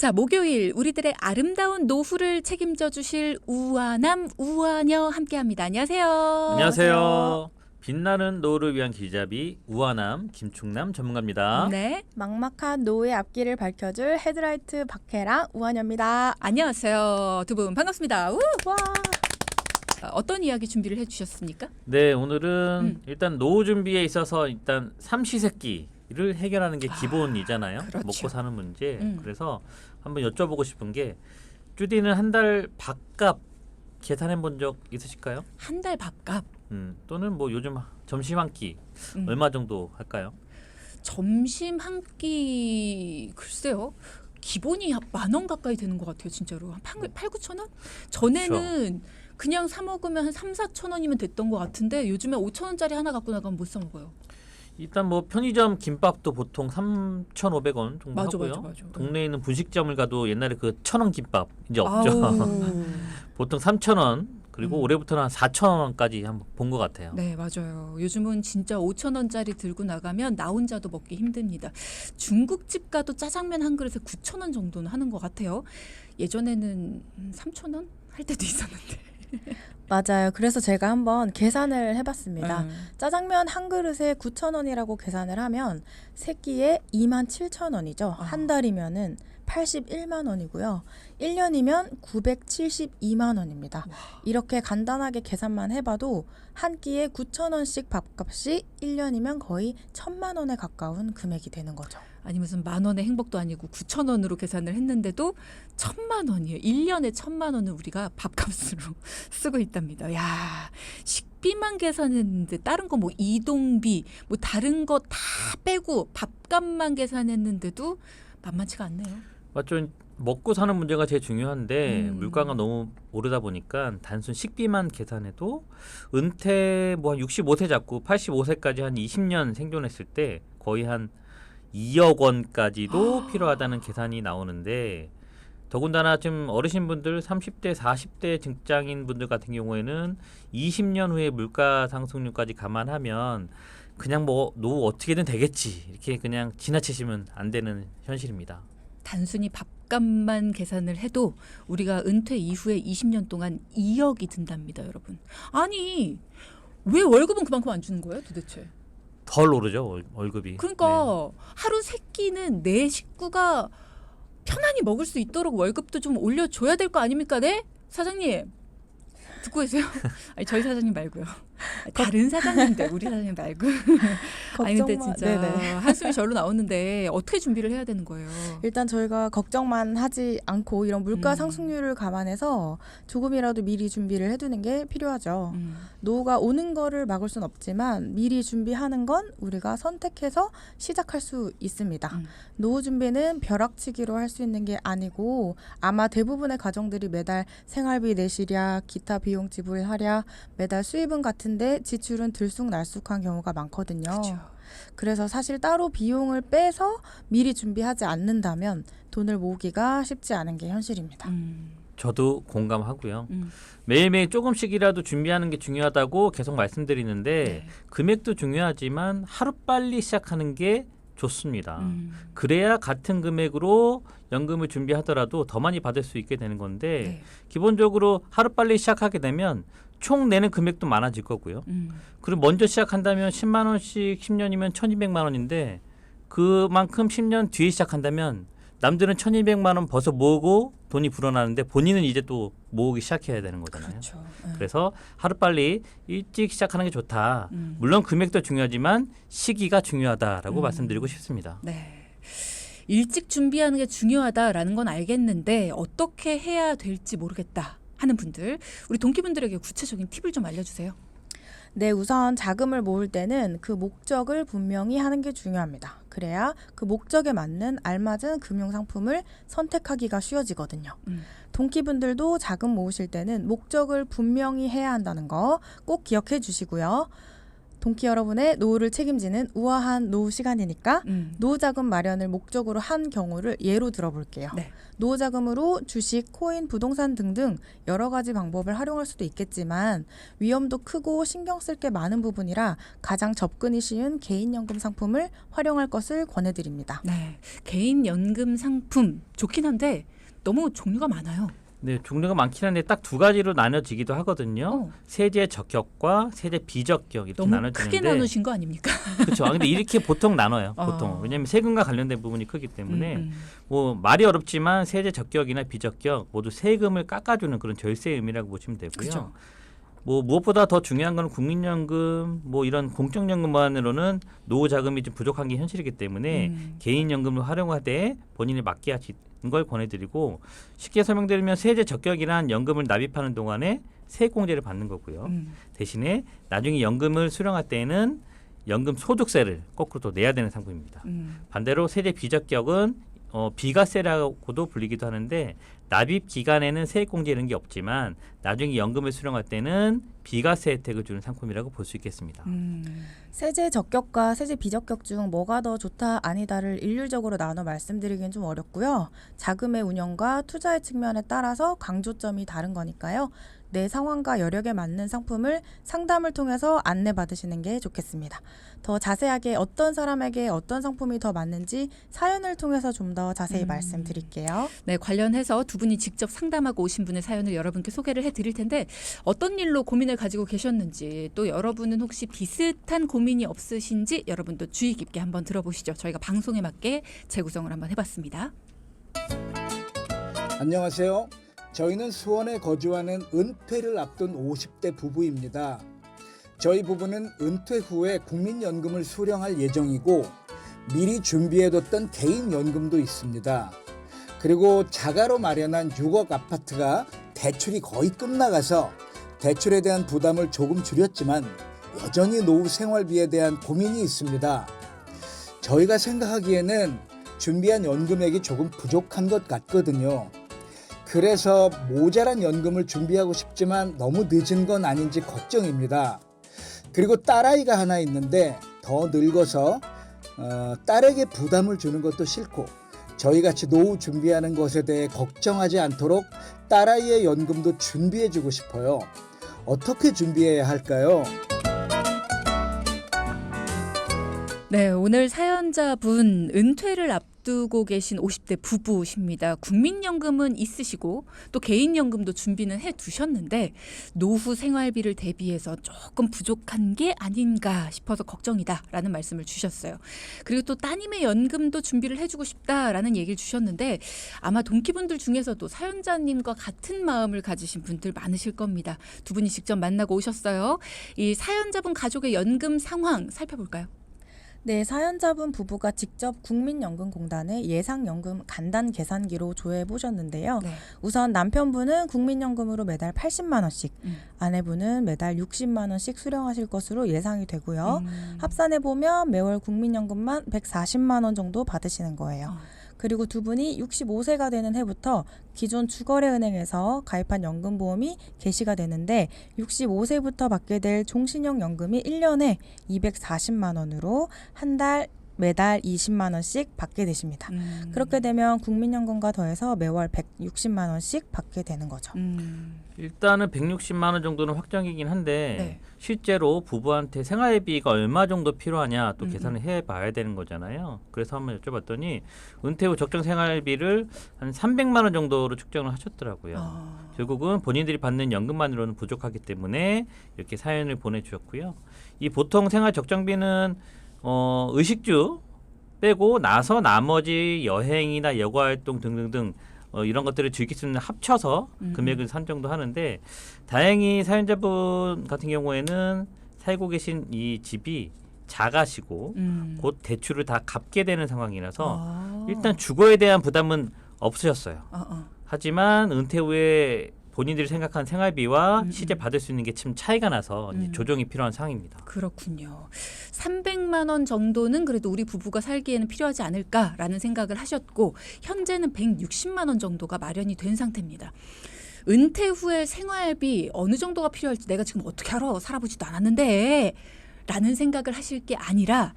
자, 목요일 우리들의 아름다운 노후를 책임져 주실 우아남, 우아녀 함께합니다. 안녕하세요. 안녕하세요. 빛나는 노후를 위한 길잡이 우아남 김충남 전문가입니다. 네, 막막한 노후의 앞길을 밝혀줄 헤드라이트 박혜랑 우한여입니다. 안녕하세요. 두 분 반갑습니다. 우! 와. 어떤 이야기 준비를 해주셨습니까? 네, 오늘은 일단 노후 준비에 있어서 일단 삼시세끼를 해결하는 게 기본이잖아요. 그렇죠. 먹고 사는 문제. 음. 그래서 한번 여쭤보고 싶은 게 주디는 한 달 밥값 계산해 본 적 있으실까요? 한 달 밥값. 또는 뭐 요즘 점심 한 끼 음. 얼마 정도 할까요? 점심 한 끼 글쎄요. 기본이 한 10,000원 가까이 되는 것 같아요. 진짜로. 한 8,000-9,000원? 전에는 그냥 사 먹으면 한 3,000-4,000원이면 됐던 것 같은데 요즘에 5,000원짜리 하나 갖고 나가면 못 사 먹어요. 일단 뭐 편의점 김밥도 보통 3,500원 정도 맞아, 하고요. 맞아. 동네에 있는 분식점을 가도 옛날에 그 1,000원 김밥 이제 없죠. 아우. 보통 3,000원 그리고 올해부터는 한 4,000원까지 한번 본 것 같아요. 네, 맞아요. 요즘은 진짜 5,000원짜리 들고 나가면 나 혼자도 먹기 힘듭니다. 중국집 가도 짜장면 한 그릇에 9,000원 정도는 하는 것 같아요. 예전에는 3,000원 할 때도 있었는데. 맞아요. 그래서 제가 한번 계산을 해봤습니다. 음. 짜장면 한 그릇에 9,000원이라고 계산을 하면 세 끼에 27,000원이죠. 한 달이면은 81만 원이고요. 1년이면 972만 원입니다. 이렇게 간단하게 계산만 해봐도 한 끼에 9,000원씩 밥값이 1년이면 거의 1,000만 원에 가까운 금액이 되는 거죠. 아니 무슨 10,000원의 행복도 아니고 9,000원으로 계산을 했는데도 1,000만 원이에요. 1년에 1,000만 원을 우리가 밥값으로 쓰고 있답니다. 야, 식비만 계산했는데 다른 거 뭐 이동비 뭐 다른 거 다 빼고 밥값만 계산했는데도 만만치가 않네요. 맞죠? 먹고 사는 문제가 제일 중요한데 음. 물가가 너무 오르다 보니까 단순 식비만 계산해도 은퇴 뭐 한 65세 잡고 85세까지 한 20년 생존했을 때 거의 한 2억 원까지도 필요하다는 계산이 나오는데 더군다나 좀 어르신분들 30대 40대 직장인 분들 같은 경우에는 20년 후에 물가 상승률까지 감안하면 그냥 뭐 노후 어떻게든 되겠지 이렇게 그냥 지나치시면 안 되는 현실입니다. 단순히 밥값만 계산을 해도 우리가 은퇴 이후에 20년 동안 2억이 든답니다, 여러분. 아니, 왜 월급은 그만큼 안 주는 거예요, 도대체? 덜 오르죠 월급이. 그러니까 하루 세 끼는 내 식구가 편안히 먹을 수 있도록 월급도 좀 올려줘야 될 거 아닙니까? 네? 사장님 듣고 계세요? 아니 저희 사장님 말고요. 다른 사장님들 우리 사장님 말고. 아니 근데 진짜 네네. 한숨이 절로 나오는데 어떻게 준비를 해야 되는 거예요? 일단 저희가 걱정만 하지 않고 이런 물가 음. 상승률을 감안해서 조금이라도 미리 준비를 해두는 게 필요하죠. 음. 노후가 오는 거를 막을 순 없지만 미리 준비하는 건 우리가 선택해서 시작할 수 있습니다. 음. 노후 준비는 벼락치기로 할 수 있는 게 아니고 아마 대부분의 가정들이 매달 생활비 내시랴, 기타 비용 지불하랴, 매달 수입은 같은데 지출은 들쑥날쑥한 경우가 많거든요. 그렇죠. 그래서 사실 따로 비용을 빼서 미리 준비하지 않는다면 돈을 모으기가 쉽지 않은 게 현실입니다. 저도 공감하고요. 음. 매일매일 조금씩이라도 준비하는 게 중요하다고 계속 말씀드리는데 네. 금액도 중요하지만 하루빨리 시작하는 게 좋습니다. 그래야 같은 금액으로 연금을 준비하더라도 더 많이 받을 수 있게 되는 건데 네. 기본적으로 하루빨리 시작하게 되면 총 내는 금액도 많아질 거고요. 그리고 먼저 시작한다면 10만 원씩 10년이면 1,200만 원인데 그만큼 10년 뒤에 시작한다면 남들은 1,200만 원 벌써 모으고 돈이 불어나는데 본인은 이제 또 모으기 시작해야 되는 거잖아요. 그렇죠. 그래서 하루빨리 일찍 시작하는 게 좋다. 물론 금액도 중요하지만 시기가 중요하다라고 말씀드리고 싶습니다. 네. 일찍 준비하는 게 중요하다라는 건 알겠는데 어떻게 해야 될지 모르겠다 하는 분들, 우리 동기분들에게 구체적인 팁을 좀 알려주세요. 네, 우선 자금을 모을 때는 그 목적을 분명히 하는 게 중요합니다. 그래야 그 목적에 맞는 알맞은 금융상품을 선택하기가 쉬워지거든요. 동기분들도 자금 모으실 때는 목적을 분명히 해야 한다는 거 꼭 기억해 주시고요. 동키 여러분의 노후를 책임지는 우아한 노후 시간이니까 노후자금 마련을 목적으로 한 경우를 예로 들어볼게요. 네. 노후자금으로 주식, 코인, 부동산 등등 여러 가지 방법을 활용할 수도 있겠지만 위험도 크고 신경 쓸 게 많은 부분이라 가장 접근이 쉬운 개인연금 상품을 활용할 것을 권해드립니다. 네. 개인 연금 상품 좋긴 한데 너무 종류가 많아요. 네, 종류가 많긴 한데 딱 두 가지로 나눠지기도 하거든요. 어. 세제 적격과 세제 비적격 이렇게 너무 나눠지는데. 크게 나누신 거 아닙니까? 그렇죠. 근데 이렇게 보통 나눠요. 어. 보통. 왜냐하면 세금과 관련된 부분이 크기 때문에 음. 뭐 말이 어렵지만 세제 적격이나 비적격 모두 세금을 깎아주는 그런 절세 의미라고 보시면 되고요. 그죠. 뭐 무엇보다 더 중요한 건 국민연금 뭐 이런 공적연금만으로는 노후 자금이 좀 부족한 게 현실이기 때문에 개인연금을 활용하되 본인이 맡게 하시는 걸 권해드리고 쉽게 설명드리면 세제 적격이란 연금을 납입하는 동안에 세액공제를 받는 거고요. 대신에 나중에 연금을 수령할 때에는 연금 소득세를 거꾸로 또 내야 되는 상품입니다. 반대로 세제 비적격은 비과세라고도 불리기도 하는데 납입 기간에는 세액공제 이런 게 없지만 나중에 연금을 수령할 때는 비과세 혜택을 주는 상품이라고 볼 수 있겠습니다. 세제 적격과 세제 비적격 중 뭐가 더 좋다 아니다를 일률적으로 나눠 말씀드리기는 좀 어렵고요. 자금의 운영과 투자의 측면에 따라서 강조점이 다른 거니까요. 내 상황과 여력에 맞는 상품을 상담을 통해서 안내받으시는 게 좋겠습니다. 더 자세하게 어떤 사람에게 어떤 상품이 더 맞는지 사연을 통해서 좀 더 자세히 말씀드릴게요. 네, 관련해서 두 분이 직접 상담하고 오신 분의 사연을 여러분께 소개를 해드릴 텐데 어떤 일로 고민을 가지고 계셨는지 또 여러분은 혹시 비슷한 고민이 없으신지 여러분도 주의 깊게 한번 들어보시죠. 저희가 방송에 맞게 재구성을 한번 해봤습니다. 안녕하세요. 저희는 수원에 거주하는 은퇴를 앞둔 50대 부부입니다. 저희 부부는 은퇴 후에 국민연금을 수령할 예정이고 미리 준비해뒀던 개인연금도 있습니다. 그리고 자가로 마련한 6억 아파트가 대출이 거의 끝나가서 대출에 대한 부담을 조금 줄였지만 여전히 노후 생활비에 대한 고민이 있습니다. 저희가 생각하기에는 준비한 연금액이 조금 부족한 것 같거든요. 그래서 모자란 연금을 준비하고 싶지만 너무 늦은 건 아닌지 걱정입니다. 그리고 딸아이가 하나 있는데 더 늙어서 딸에게 부담을 주는 것도 싫고 저희같이 노후 준비하는 것에 대해 걱정하지 않도록 딸아이의 연금도 준비해주고 싶어요. 어떻게 준비해야 할까요? 네, 오늘 사연자분 은퇴를 앞두고 계신 50대 부부십니다. 국민연금은 있으시고 또 개인연금도 준비는 해두셨는데 노후 생활비를 대비해서 조금 부족한 게 아닌가 싶어서 걱정이다라는 말씀을 주셨어요. 그리고 또 따님의 연금도 준비를 해주고 싶다라는 얘기를 주셨는데 아마 동기분들 중에서도 사연자님과 같은 마음을 가지신 분들 많으실 겁니다. 두 분이 직접 만나고 오셨어요. 이 사연자분 가족의 연금 상황 살펴볼까요? 네, 사연자분 부부가 직접 국민연금공단의 예상연금 간단 계산기로 조회해 보셨는데요. 네. 우선 남편분은 국민연금으로 매달 80만 원씩, 아내분은 매달 60만 원씩 수령하실 것으로 예상이 되고요. 합산해 보면 매월 국민연금만 140만 원 정도 받으시는 거예요. 그리고 두 분이 65세가 되는 해부터 기존 주거래은행에서 가입한 연금보험이 개시가 되는데 65세부터 받게 될 종신형 연금이 1년에 240만 원으로 한 달 매달 20만 원씩 받게 되십니다. 그렇게 되면 국민연금과 더해서 매월 160만 원씩 받게 되는 거죠. 일단은 160만 원 정도는 확정이긴 한데 네. 실제로 부부한테 생활비가 얼마 정도 필요하냐 또 계산을 해봐야 되는 거잖아요. 그래서 한번 여쭤봤더니 은퇴 후 적정 생활비를 한 300만 원 정도로 측정을 하셨더라고요. 결국은 본인들이 받는 연금만으로는 부족하기 때문에 이렇게 사연을 보내주셨고요. 이 보통 생활 적정비는 의식주 빼고 나서 나머지 여행이나 여가활동 등등등 이런 것들을 즐길 수 있는 합쳐서 금액을 산정도 하는데 다행히 사연자분 같은 경우에는 살고 계신 이 집이 작아시고 곧 대출을 다 갚게 되는 상황이라서 일단 주거에 대한 부담은 없으셨어요. 하지만 은퇴 후에 본인들이 생각한 생활비와 실제 받을 수 있는 게 참 차이가 나서 이제 조정이 필요한 상황입니다. 그렇군요. 300만 원 정도는 그래도 우리 부부가 살기에는 필요하지 않을까라는 생각을 하셨고 현재는 160만 원 정도가 마련이 된 상태입니다. 은퇴 후에 생활비 어느 정도가 필요할지 내가 지금 어떻게 알아? 살아보지도 않았는데 라는 생각을 하실 게 아니라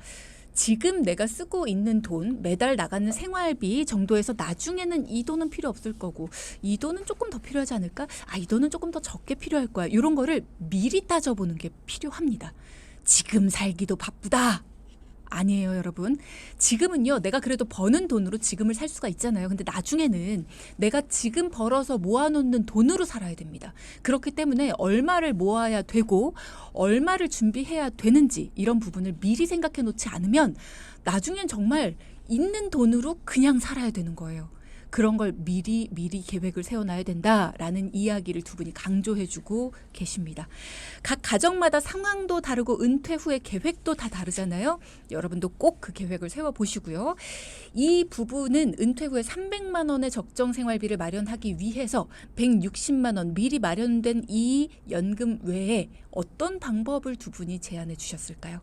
지금 내가 쓰고 있는 돈, 매달 나가는 생활비 정도에서 나중에는 이 돈은 필요 없을 거고 이 돈은 조금 더 필요하지 않을까? 이 돈은 조금 더 적게 필요할 거야. 이런 거를 미리 따져보는 게 필요합니다. 지금 살기도 바쁘다. 아니에요, 여러분. 지금은요, 내가 그래도 버는 돈으로 지금을 살 수가 있잖아요. 근데 나중에는 내가 지금 벌어서 모아놓는 돈으로 살아야 됩니다. 그렇기 때문에 얼마를 모아야 되고 얼마를 준비해야 되는지 이런 부분을 미리 생각해 놓지 않으면 나중엔 정말 있는 돈으로 그냥 살아야 되는 거예요. 그런 걸 미리 계획을 세워놔야 된다라는 이야기를 두 분이 강조해주고 계십니다. 각 가정마다 상황도 다르고 은퇴 후의 계획도 다 다르잖아요. 여러분도 꼭 그 계획을 세워보시고요. 이 부분은 은퇴 후에 300만 원의 적정 생활비를 마련하기 위해서 160만 원 미리 마련된 이 연금 외에 어떤 방법을 두 분이 제안해 주셨을까요?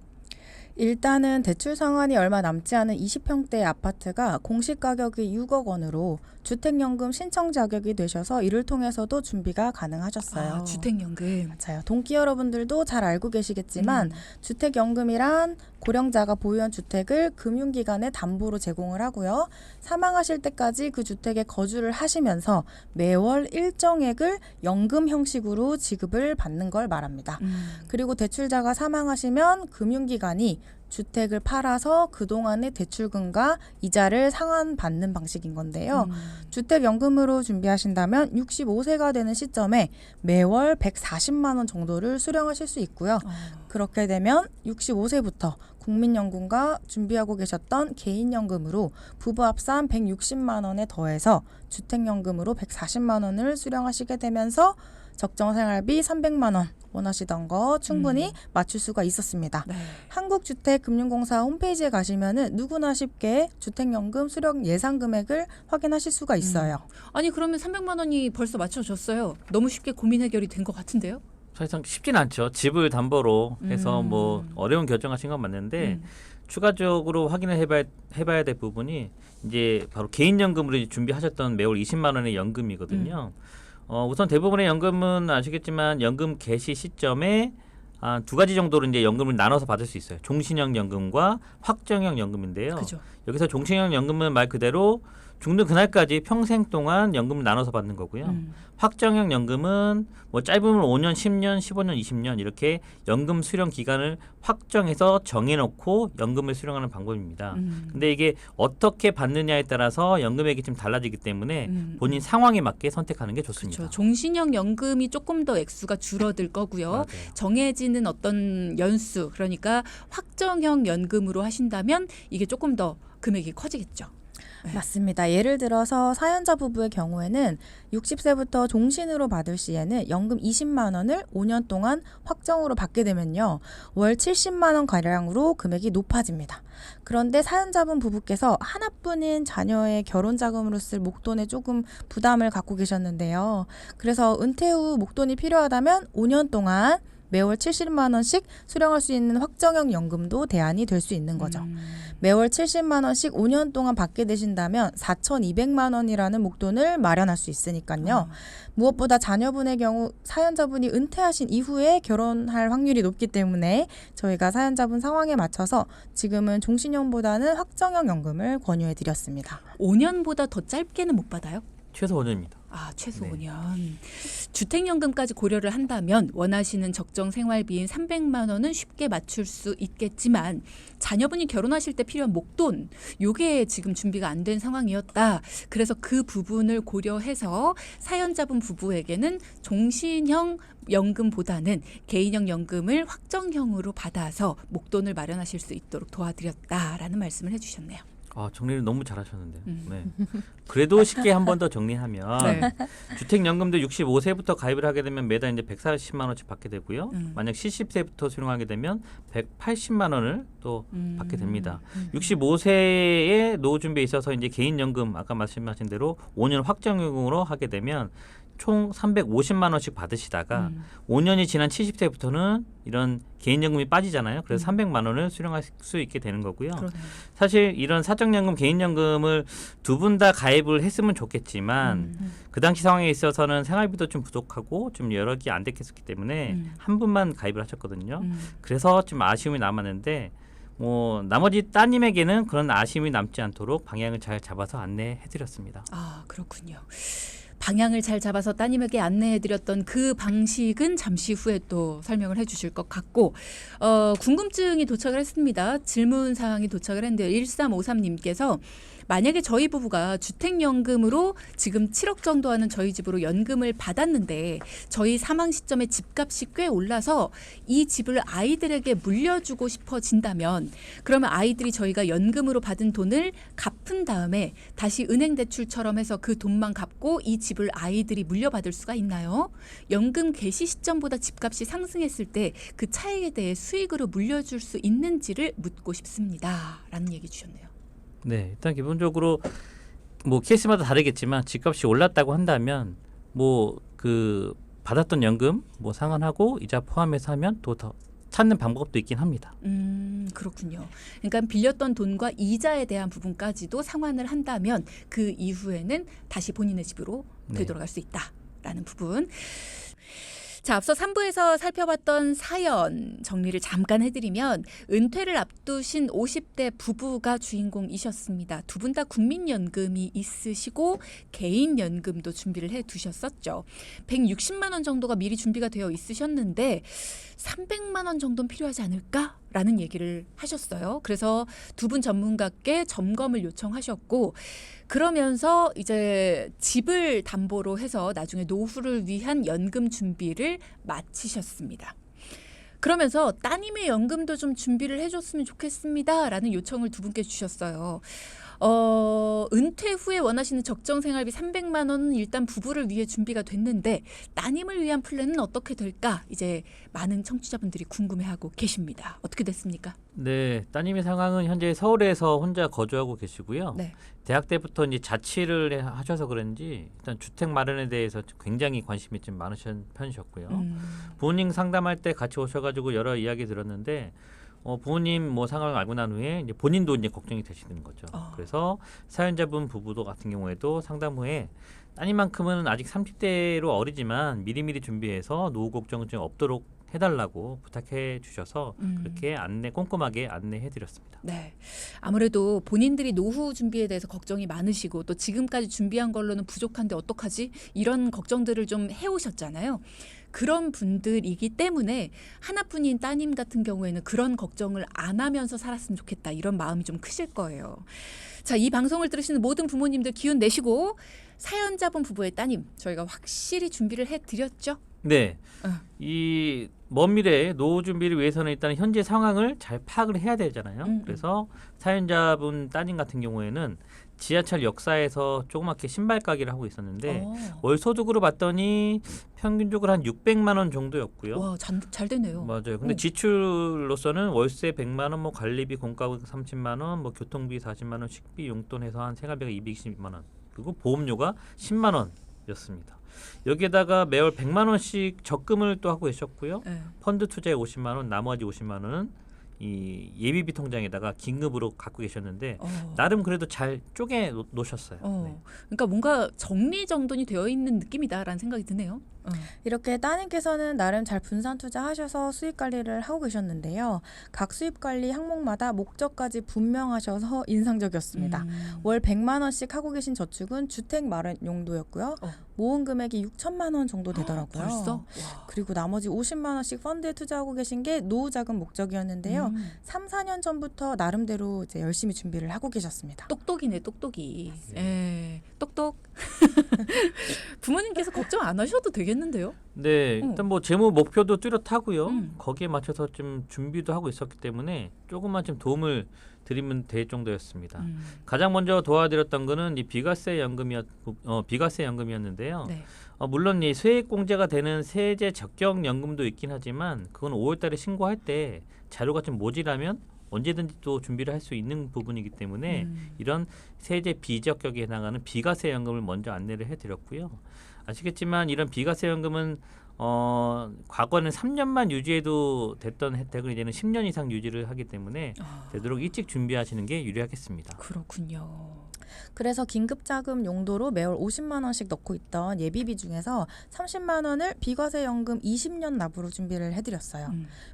일단은 대출 상환이 얼마 남지 않은 20평대 아파트가 공시 가격이 6억 원으로 주택연금 신청 자격이 되셔서 이를 통해서도 준비가 가능하셨어요. 주택연금. 맞아요. 동기 여러분들도 잘 알고 계시겠지만 주택연금이란 고령자가 보유한 주택을 금융기관에 담보로 제공을 하고요. 사망하실 때까지 그 주택에 거주를 하시면서 매월 일정액을 연금 형식으로 지급을 받는 걸 말합니다. 그리고 대출자가 사망하시면 금융기관이 주택을 팔아서 그동안의 대출금과 이자를 상환받는 방식인 건데요. 주택연금으로 준비하신다면 65세가 되는 시점에 매월 140만 원 정도를 수령하실 수 있고요. 그렇게 되면 65세부터 국민연금과 준비하고 계셨던 개인연금으로 부부 합산 160만 원에 더해서 주택연금으로 140만 원을 수령하시게 되면서 적정생활비 300만 원 원하시던 거 충분히 맞출 수가 있었습니다. 네. 한국주택금융공사 홈페이지에 가시면은 누구나 쉽게 주택연금 수령 예상 금액을 확인하실 수가 있어요. 아니 그러면 300만 원이 벌써 맞춰졌어요. 너무 쉽게 고민 해결이 된 것 같은데요? 사실상 쉽진 않죠. 집을 담보로 해서 뭐 어려운 결정하신 건 맞는데 추가적으로 확인을 해봐야 될 부분이 이제 바로 개인연금으로 준비하셨던 매월 20만 원의 연금이거든요. 우선 대부분의 연금은 아시겠지만 연금 개시 시점에 두 가지 정도로 이제 연금을 나눠서 받을 수 있어요. 종신형 연금과 확정형 연금인데요. 그죠. 여기서 종신형 연금은 말 그대로 죽는 그날까지 평생 동안 연금을 나눠서 받는 거고요. 확정형 연금은 뭐 짧으면 5년, 10년, 15년, 20년 이렇게 연금 수령 기간을 확정해서 정해놓고 연금을 수령하는 방법입니다. 근데 이게 어떻게 받느냐에 따라서 연금액이 좀 달라지기 때문에 본인 상황에 맞게 선택하는 게 좋습니다. 그렇죠. 종신형 연금이 조금 더 액수가 줄어들 거고요. 맞아요. 정해지는 어떤 연수, 그러니까 확정형 연금으로 하신다면 이게 조금 더 금액이 커지겠죠. 맞습니다. 예를 들어서 사연자 부부의 경우에는 60세부터 종신으로 받을 시에는 연금 20만 원을 5년 동안 확정으로 받게 되면요. 월 70만 원 가량으로 금액이 높아집니다. 그런데 사연자분 부부께서 하나뿐인 자녀의 결혼 자금으로 쓸 목돈에 조금 부담을 갖고 계셨는데요. 그래서 은퇴 후 목돈이 필요하다면 5년 동안 매월 70만 원씩 수령할 수 있는 확정형 연금도 대안이 될 수 있는 거죠. 매월 70만 원씩 5년 동안 받게 되신다면 4,200만 원이라는 목돈을 마련할 수 있으니까요. 무엇보다 자녀분의 경우 사연자분이 은퇴하신 이후에 결혼할 확률이 높기 때문에 저희가 사연자분 상황에 맞춰서 지금은 종신형보다는 확정형 연금을 권유해 드렸습니다. 5년보다 더 짧게는 못 받아요? 최소 5년입니다. 최소 네. 5년. 주택연금까지 고려를 한다면 원하시는 적정 생활비인 300만 원은 쉽게 맞출 수 있겠지만 자녀분이 결혼하실 때 필요한 목돈, 요게 지금 준비가 안 된 상황이었다. 그래서 그 부분을 고려해서 사연자분 부부에게는 종신형 연금보다는 개인형 연금을 확정형으로 받아서 목돈을 마련하실 수 있도록 도와드렸다라는 말씀을 해주셨네요. 정리를 너무 잘하셨는데요. 네. 그래도 쉽게 한 번 더 정리하면 네. 주택연금도 65세부터 가입을 하게 되면 매달 이제 140만 원씩 받게 되고요. 만약 70세부터 수령하게 되면 180만 원을 또 받게 됩니다. 65세의 노후 준비에 있어서 이제 개인연금 아까 말씀하신 대로 5년 확정연금으로 하게 되면 총 350만 원씩 받으시다가 5년이 지난 70세부터는 이런 개인연금이 빠지잖아요. 그래서 300만 원을 수령할 수 있게 되는 거고요. 그러네요. 사실 이런 사적연금, 개인연금을 두 분 다 가입을 했으면 좋겠지만 그 당시 상황에 있어서는 생활비도 좀 부족하고 좀 여러 개 안 됐기 때문에 한 분만 가입을 하셨거든요. 그래서 좀 아쉬움이 남았는데 뭐 나머지 따님에게는 그런 아쉬움이 남지 않도록 방향을 잘 잡아서 안내해드렸습니다. 아, 그렇군요. 방향을 잘 잡아서 따님에게 안내해드렸던 그 방식은 잠시 후에 또 설명을 해주실 것 같고 궁금증이 도착을 했습니다. 질문 사항이 도착을 했는데요. 1353님께서 만약에 저희 부부가 주택연금으로 지금 7억 정도 하는 저희 집으로 연금을 받았는데 저희 사망 시점에 집값이 꽤 올라서 이 집을 아이들에게 물려주고 싶어진다면 그러면 아이들이 저희가 연금으로 받은 돈을 갚은 다음에 다시 은행 대출처럼 해서 그 돈만 갚고 이 집을 아이들이 물려받을 수가 있나요? 연금 개시 시점보다 집값이 상승했을 때 그 차익에 대해 수익으로 물려줄 수 있는지를 묻고 싶습니다. 라는 얘기 주셨네요. 네, 일단 기본적으로 뭐 케이스마다 다르겠지만 집값이 올랐다고 한다면 뭐 그 받았던 연금 뭐 상환하고 이자 포함해서 하면 또 더 찾는 방법도 있긴 합니다. 그렇군요. 그러니까 빌렸던 돈과 이자에 대한 부분까지도 상환을 한다면 그 이후에는 다시 본인의 집으로 되돌아갈 수 있다라는 부분. 자, 앞서 3부에서 살펴봤던 사연 정리를 잠깐 해드리면 은퇴를 앞두신 50대 부부가 주인공이셨습니다. 두 분 다 국민연금이 있으시고 개인연금도 준비를 해두셨었죠. 160만 원 정도가 미리 준비가 되어 있으셨는데 300만 원 정도는 필요하지 않을까라는 얘기를 하셨어요. 그래서 두 분 전문가께 점검을 요청하셨고 그러면서 이제 집을 담보로 해서 나중에 노후를 위한 연금 준비를 마치셨습니다. 그러면서 따님의 연금도 좀 준비를 해줬으면 좋겠습니다라는 요청을 두 분께 주셨어요. 은퇴 후에 원하시는 적정생활비 300만 원은 일단 부부를 위해 준비가 됐는데 따님을 위한 플랜은 어떻게 될까? 이제 많은 청취자분들이 궁금해하고 계십니다. 어떻게 됐습니까? 네, 따님의 상황은 현재 서울에서 혼자 거주하고 계시고요. 네. 대학 때부터 이제 자취를 하셔서 그런지 일단 주택 마련에 대해서 굉장히 관심이 좀 많으신 편이셨고요. 부모님 상담할 때 같이 오셔가지고 여러 이야기 들었는데 부모님 뭐 상황을 알고 난 후에 이제 본인도 이제 걱정이 되시는 거죠. 그래서 사연자분 부부도 같은 경우에도 상담 후에 따님만큼은 아직 30대로 어리지만 미리미리 준비해서 노후 걱정은 좀 없도록 해달라고 부탁해 주셔서 그렇게 꼼꼼하게 안내해드렸습니다. 네, 아무래도 본인들이 노후 준비에 대해서 걱정이 많으시고 또 지금까지 준비한 걸로는 부족한데 어떡하지? 이런 걱정들을 좀 해오셨잖아요. 그런 분들이기 때문에 하나뿐인 따님 같은 경우에는 그런 걱정을 안 하면서 살았으면 좋겠다 이런 마음이 좀 크실 거예요. 자, 이 방송을 들으시는 모든 부모님들 기운 내시고 사연자분 부부의 따님 저희가 확실히 준비를 해드렸죠? 네, 이 먼 미래에 노후 준비를 위해서는 일단 현재 상황을 잘 파악을 해야 되잖아요. 그래서 사연자분 따님 같은 경우에는 지하철 역사에서 조그맣게 신발 가게를 하고 있었는데 월 소득으로 봤더니 평균적으로 한 600만 원 정도였고요. 와, 잘 되네요. 맞아요. 근데 지출로서는 월세 100만 원, 뭐 관리비, 공과금 30만 원, 뭐 교통비 40만 원, 식비, 용돈 해서 한 생활비가 220만 원, 그리고 보험료가 10만 원이었습니다. 여기에다가 매월 100만 원씩 적금을 또 하고 계셨고요. 네. 펀드 투자에 50만 원, 나머지 50만 원은 이 예비비 통장에다가 긴급으로 갖고 계셨는데 나름 그래도 잘 쪼개 놓으셨어요. 네. 그러니까 뭔가 정리정돈이 되어 있는 느낌이다라는 생각이 드네요. 이렇게 따님께서는 나름 잘 분산 투자하셔서 수입 관리를 하고 계셨는데요. 각 수입 관리 항목마다 목적까지 분명하셔서 인상적이었습니다. 월 100만 원씩 하고 계신 저축은 주택 마련 용도였고요. 모은 금액이 6천만 원 정도 되더라고요. 벌써? 와. 그리고 나머지 50만 원씩 펀드에 투자하고 계신 게 노후 자금 목적이었는데요. 3, 4년 전부터 나름대로 이제 열심히 준비를 하고 계셨습니다. 똑똑이네, 똑똑이. 예, 똑똑. 부모님께서 걱정 안 하셔도 되겠는데요? 네, 일단 뭐 재무 목표도 뚜렷하고요. 음. 거기에 맞춰서 좀 준비도 하고 있었기 때문에 조금만 좀 도움을 드리면 될 정도였습니다. 가장 먼저 도와드렸던 거는 이 비과세 연금이었는데요. 네. 물론 이 세액공제가 되는 세제 적격 연금도 있긴 하지만 그건 5월달에 신고할 때 자료가 좀 모자라면 언제든지 또 준비를 할 수 있는 부분이기 때문에 음. 이런 세제 비적격에 해당하는 비과세 연금을 먼저 안내를 해드렸고요. 아시겠지만 이런 비과세 연금은 과거는 3년만 유지해도 됐던 혜택을 이제는 10년 이상 유지를 하기 때문에 되도록 일찍 준비하시는 게 유리하겠습니다. 그렇군요. 그래서 긴급자금 용도로 매월 50만 원씩 넣고 있던 예비비 중에서 30만 원을 비과세 연금 20년 납으로 준비를 해드렸어요.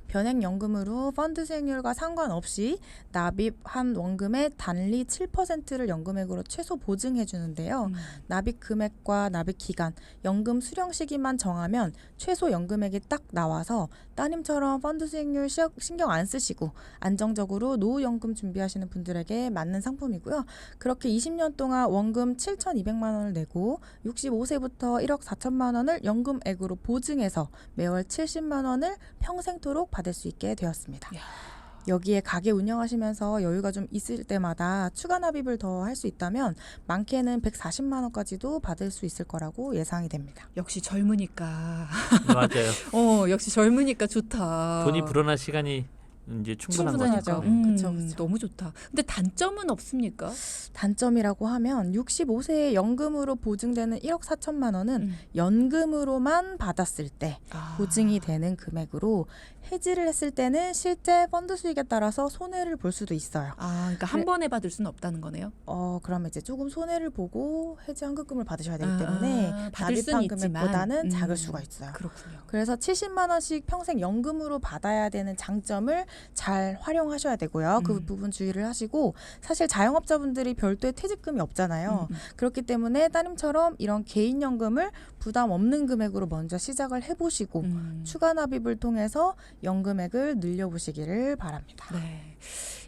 변액연금으로 펀드 수익률과 상관없이 납입한 원금의 단리 7%를 연금액으로 최소 보증해 주는데요. 납입 금액과 납입 기간, 연금 수령 시기만 정하면 최소 연금액이 딱 나와서 따님처럼 펀드 수익률 신경 안 쓰시고 안정적으로 노후연금 준비하시는 분들에게 맞는 상품이고요. 그렇게 20년 동안 원금 7,200만 원을 내고 65세부터 1억 4천만 원을 연금액으로 보증해서 매월 70만 원을 평생토록 받을 수 있게 되었습니다. 야. 여기에 가게 운영하시면서 여유가 좀 있을 때마다 추가 납입을 더 할 수 있다면 많게는 140만 원까지도 받을 수 있을 거라고 예상이 됩니다. 역시 젊으니까. 맞아요. 역시 젊으니까 좋다. 돈이 불어날 시간이 이제 충분한 충분하죠. 거죠. 그쵸, 그쵸. 너무 좋다. 근데 단점은 없습니까? 단점이라고 하면 65세에 연금으로 보증되는 1억 4천만 원은 연금으로만 받았을 때 보증이 되는 금액으로 해지를 했을 때는 실제 펀드 수익에 따라서 손해를 볼 수도 있어요. 그러니까 한 번에 받을 수는 없다는 거네요. 그러면 이제 조금 손해를 보고 해지 환급금을 받으셔야 되기 때문에 받을 수는 납입한 금액보다는 있지만, 작을 수가 있어요. 그렇군요. 그래서 70만 원씩 평생 연금으로 받아야 되는 장점을 잘 활용하셔야 되고요. 그 부분 주의를 하시고 사실 자영업자분들이 별도의 퇴직금이 없잖아요. 그렇기 때문에 따님처럼 이런 개인연금을 부담 없는 금액으로 먼저 시작을 해보시고 추가 납입을 통해서 연금액을 늘려보시기를 바랍니다. 네.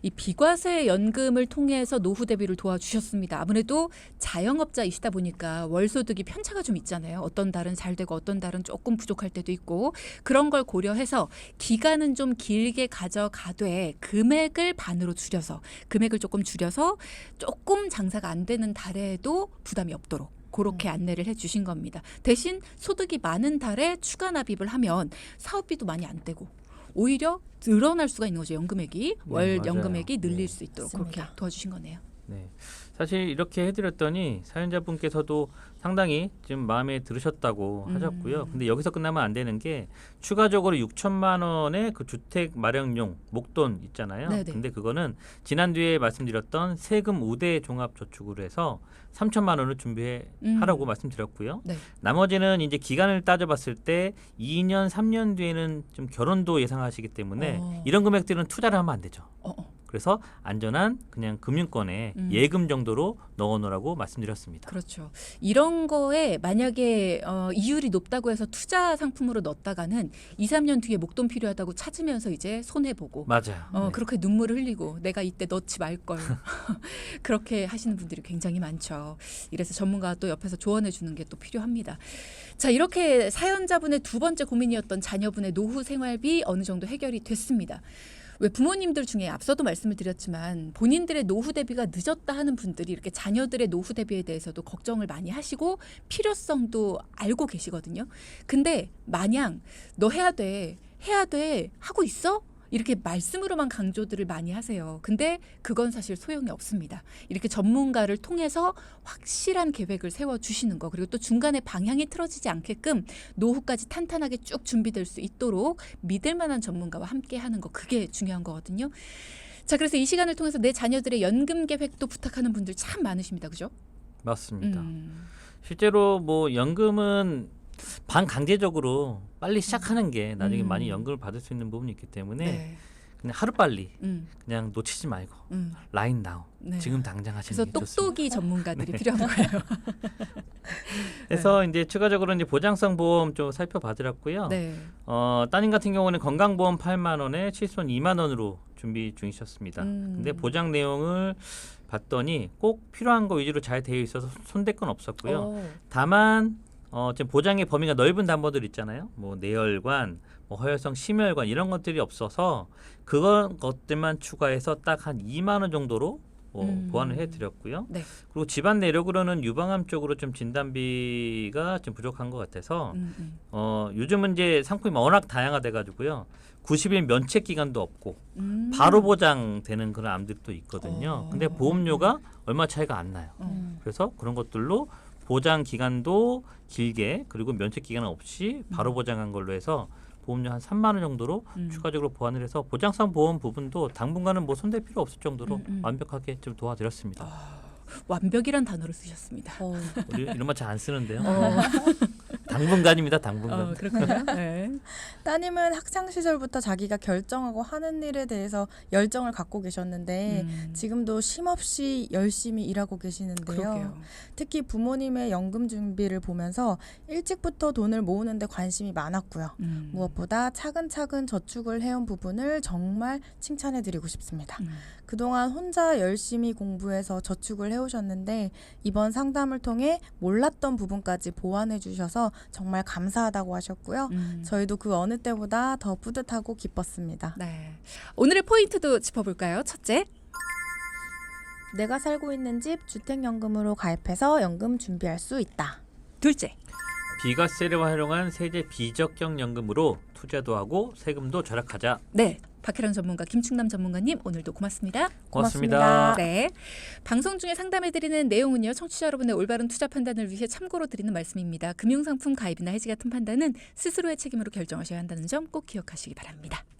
이 비과세 연금을 통해서 노후 대비를 도와주셨습니다. 아무래도 자영업자이시다 보니까 월소득이 편차가 좀 있잖아요. 어떤 달은 잘 되고 어떤 달은 조금 부족할 때도 있고 그런 걸 고려해서 기간은 좀 길게 가져가되 금액을 반으로 줄여서 금액을 조금 줄여서 조금 장사가 안 되는 달에도 부담이 없도록 그렇게 안내를 해주신 겁니다. 대신 소득이 많은 달에 추가 납입을 하면 사업비도 많이 안 떼고 오히려 늘어날 수가 있는 거죠. 연금액이 월 맞아요. 연금액이 늘릴 네. 수 있도록 맞습니다. 그렇게 도와주신 거네요. 네. 사실 이렇게 해드렸더니 사연자분께서도 상당히 지금 마음에 들으셨다고 하셨고요. 근데 여기서 끝나면 안 되는 게 추가적으로 6천만 원의 그 주택 마련용 목돈 있잖아요. 네네. 근데 그거는 지난주에 말씀드렸던 세금 우대 종합저축으로 해서 3천만 원을 준비하라고 말씀드렸고요. 네. 나머지는 이제 기간을 따져봤을 때 2년, 3년 뒤에는 좀 결혼도 예상하시기 때문에 이런 금액들은 투자를 하면 안 되죠. 그래서 안전한 그냥 금융권에 예금 정도로 넣어놓으라고 말씀드렸습니다. 그렇죠. 이런 거에 만약에 이율이 높다고 해서 투자 상품으로 넣었다가는 2, 3년 뒤에 목돈 필요하다고 찾으면서 이제 손해보고 맞아요. 네. 그렇게 눈물을 흘리고 내가 이때 넣지 말걸 그렇게 하시는 분들이 굉장히 많죠. 이래서 전문가가 또 옆에서 조언해 주는 게 또 필요합니다. 자, 이렇게 사연자분의 두 번째 고민이었던 자녀분의 노후 생활비 어느 정도 해결이 됐습니다. 왜 부모님들 중에 앞서도 말씀을 드렸지만 본인들의 노후 대비가 늦었다 하는 분들이 이렇게 자녀들의 노후 대비에 대해서도 걱정을 많이 하시고 필요성도 알고 계시거든요. 근데 마냥 너 해야 돼 하고 있어? 이렇게 말씀으로만 강조들을 많이 하세요. 근데 그건 사실 소용이 없습니다. 이렇게 전문가를 통해서 확실한 계획을 세워주시는 거 그리고 또 중간에 방향이 틀어지지 않게끔 노후까지 탄탄하게 쭉 준비될 수 있도록 믿을 만한 전문가와 함께 하는 거 그게 중요한 거거든요. 자, 그래서 이 시간을 통해서 내 자녀들의 연금 계획도 부탁하는 분들 참 많으십니다. 그죠? 맞습니다. 실제로 뭐 연금은 반강제적으로 빨리 시작하는 게 나중에 많이 연금을 받을 수 있는 부분이 있기 때문에 네. 그냥 하루빨리 그냥 놓치지 말고 라인 나우 네. 지금 당장 하시는 그래서 게 좋습니다. 똑똑이 전문가들이 필요한 거예요. 그래서 이제 추가적으로 이제 보장성 보험 좀 살펴봐드렸고요. 네. 따님 같은 경우는 건강보험 8만 원에 칠손 2만 원으로 준비 중이셨습니다. 근데 보장 내용을 봤더니 꼭 필요한 거 위주로 잘 되어 있어서 손댈 건 없었고요. 다만 지금 보장의 범위가 넓은 담보들 있잖아요. 뭐 내혈관, 뭐 허혈성 심혈관 이런 것들이 없어서 그런 것들만 추가해서 딱 한 2만 원 정도로 보완을 해드렸고요. 네. 그리고 집안 내력으로는 유방암 쪽으로 좀 진단비가 좀 부족한 것 같아서 요즘은 이제 상품이 워낙 다양화돼가지고요. 90일 면책 기간도 없고 바로 보장되는 그런 암들도 있거든요. 근데 보험료가 얼마 차이가 안 나요. 그래서 그런 것들로 보장 기간도 길게 그리고 면책 기간 없이 바로 보장한 걸로 해서 보험료 한 3만 원 정도로 추가적으로 보완을 해서 보장성 보험 부분도 당분간은 뭐 손댈 필요 없을 정도로 완벽하게 좀 도와드렸습니다. 완벽이란 단어를 쓰셨습니다. 우리 이런 말 잘 안 쓰는데요. 당분간입니다. 당분간. 그렇군요. 네. 따님은 학창 시절부터 자기가 결정하고 하는 일에 대해서 열정을 갖고 계셨는데 지금도 쉼없이 열심히 일하고 계시는데요. 그러게요. 특히 부모님의 연금 준비를 보면서 일찍부터 돈을 모으는데 관심이 많았고요. 무엇보다 차근차근 저축을 해온 부분을 정말 칭찬해드리고 싶습니다. 그동안 혼자 열심히 공부해서 저축을 해오셨는데 이번 상담을 통해 몰랐던 부분까지 보완해 주셔서 정말 감사하다고 하셨고요. 저희도 그 어느 때보다 더 뿌듯하고 기뻤습니다. 네. 오늘의 포인트도 짚어볼까요? 첫째, 내가 살고 있는 집 주택연금으로 가입해서 연금 준비할 수 있다. 둘째, 비과세를 활용한 세제 비적격 연금으로 투자도 하고 세금도 절약하자. 네. 박혜랑 전문가, 김충남 전문가님 오늘도 고맙습니다. 고맙습니다. 네. 방송 중에 상담해드리는 내용은요. 청취자 여러분의 올바른 투자 판단을 위해 참고로 드리는 말씀입니다. 금융상품 가입이나 해지 같은 판단은 스스로의 책임으로 결정하셔야 한다는 점 꼭 기억하시기 바랍니다.